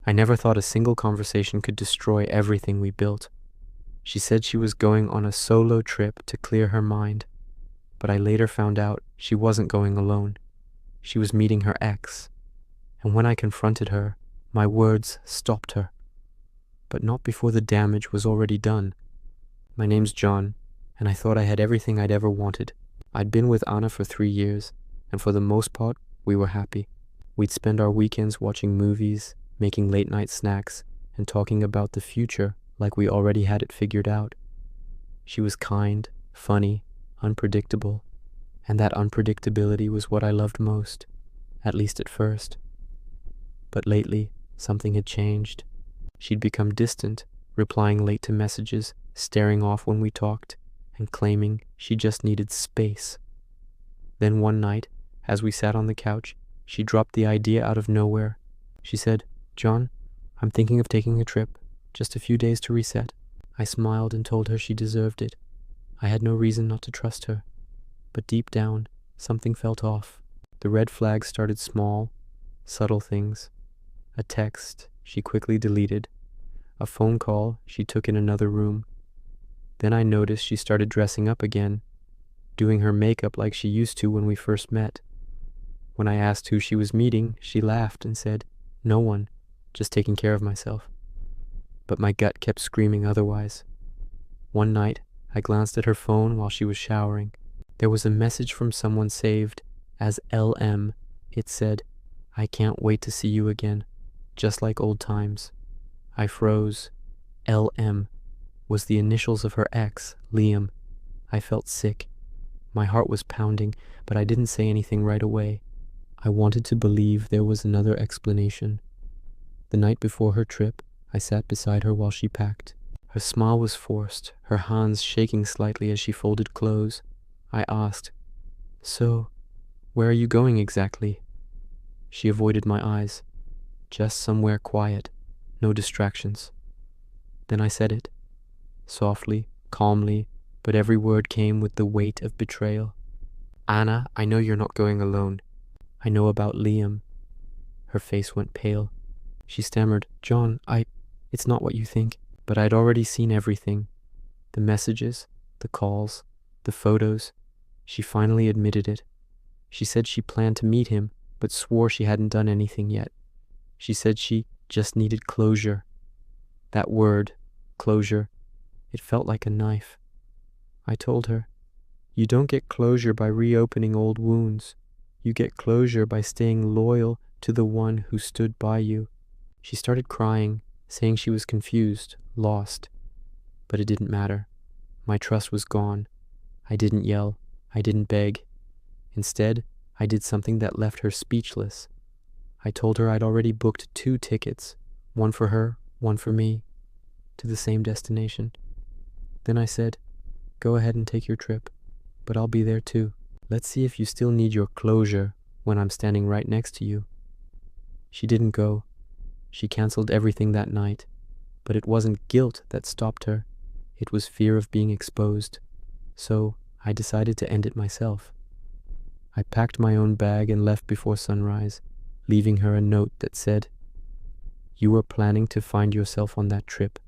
I never thought a single conversation could destroy everything we built. She said she was going on a solo trip to clear her mind, but I later found out she wasn't going alone. She was meeting her ex, and when I confronted her, my words stopped her. But not before the damage was already done. My name's John, and I thought I had everything I'd ever wanted. I'd been with Anna for 3 years, and for the most part, we were happy. We'd spend our weekends watching movies, making late-night snacks, and talking about the future like we already had it figured out. She was kind, funny, unpredictable, and that unpredictability was what I loved most, at least at first. But lately, something had changed. She'd become distant, replying late to messages, staring off when we talked, and claiming she just needed space. Then one night, as we sat on the couch, she dropped the idea out of nowhere. She said, "John, I'm thinking of taking a trip, just a few days to reset." I smiled and told her she deserved it. I had no reason not to trust her. But deep down, something felt off. The red flags started small, subtle things. A text she quickly deleted. A phone call she took in another room. Then I noticed she started dressing up again, doing her makeup like she used to when we first met. When I asked who she was meeting, she laughed and said, "No one, just taking care of myself." But my gut kept screaming otherwise. One night, I glanced at her phone while she was showering. There was a message from someone saved as LM. It said, "I can't wait to see you again, just like old times." I froze. LM was the initials of her ex, Liam. I felt sick. My heart was pounding, but I didn't say anything right away. I wanted to believe there was another explanation. The night before her trip, I sat beside her while she packed. Her smile was forced, her hands shaking slightly as she folded clothes. I asked, "So, where are you going exactly?" She avoided my eyes. "Just somewhere quiet, no distractions." Then I said it, softly, calmly, but every word came with the weight of betrayal. "Anna, I know you're not going alone. I know about Liam." Her face went pale. She stammered, "John, it's not what you think." But I'd already seen everything. The messages, the calls, the photos. She finally admitted it. She said she planned to meet him, but swore she hadn't done anything yet. She said she just needed closure. That word, closure, it felt like a knife. I told her, "You don't get closure by reopening old wounds. You get closure by staying loyal to the one who stood by you." She started crying, saying she was confused, lost. But it didn't matter. My trust was gone. I didn't yell. I didn't beg. Instead, I did something that left her speechless. I told her I'd already booked 2 tickets, one for her, one for me, to the same destination. Then I said, "Go ahead and take your trip, but I'll be there too. Let's see if you still need your closure when I'm standing right next to you." She didn't go. She canceled everything that night, but it wasn't guilt that stopped her. It was fear of being exposed. So I decided to end it myself. I packed my own bag and left before sunrise, leaving her a note that said, "You were planning to find yourself on that trip.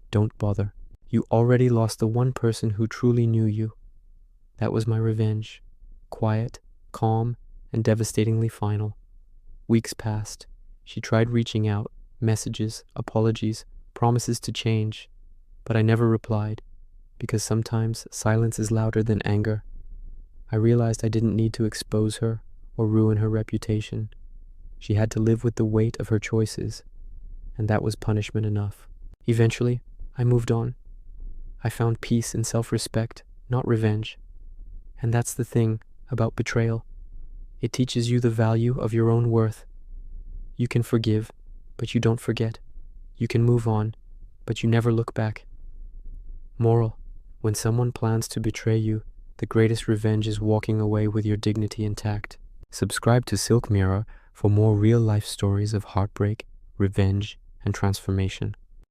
Don't bother. You already lost the one person who truly knew you." That was my revenge. Quiet, calm, and devastatingly final. Weeks passed. She tried reaching out, messages, apologies, promises to change, but I never replied, because sometimes silence is louder than anger. I realized I didn't need to expose her or ruin her reputation. She had to live with the weight of her choices, and that was punishment enough. Eventually, I moved on. I found peace and self-respect, not revenge. And that's the thing about betrayal. It teaches you the value of your own worth. You can forgive, but you don't forget. You can move on, but you never look back. Moral: when someone plans to betray you, the greatest revenge is walking away with your dignity intact. Subscribe to SilkMirror for more real-life stories of heartbreak, revenge, and transformation.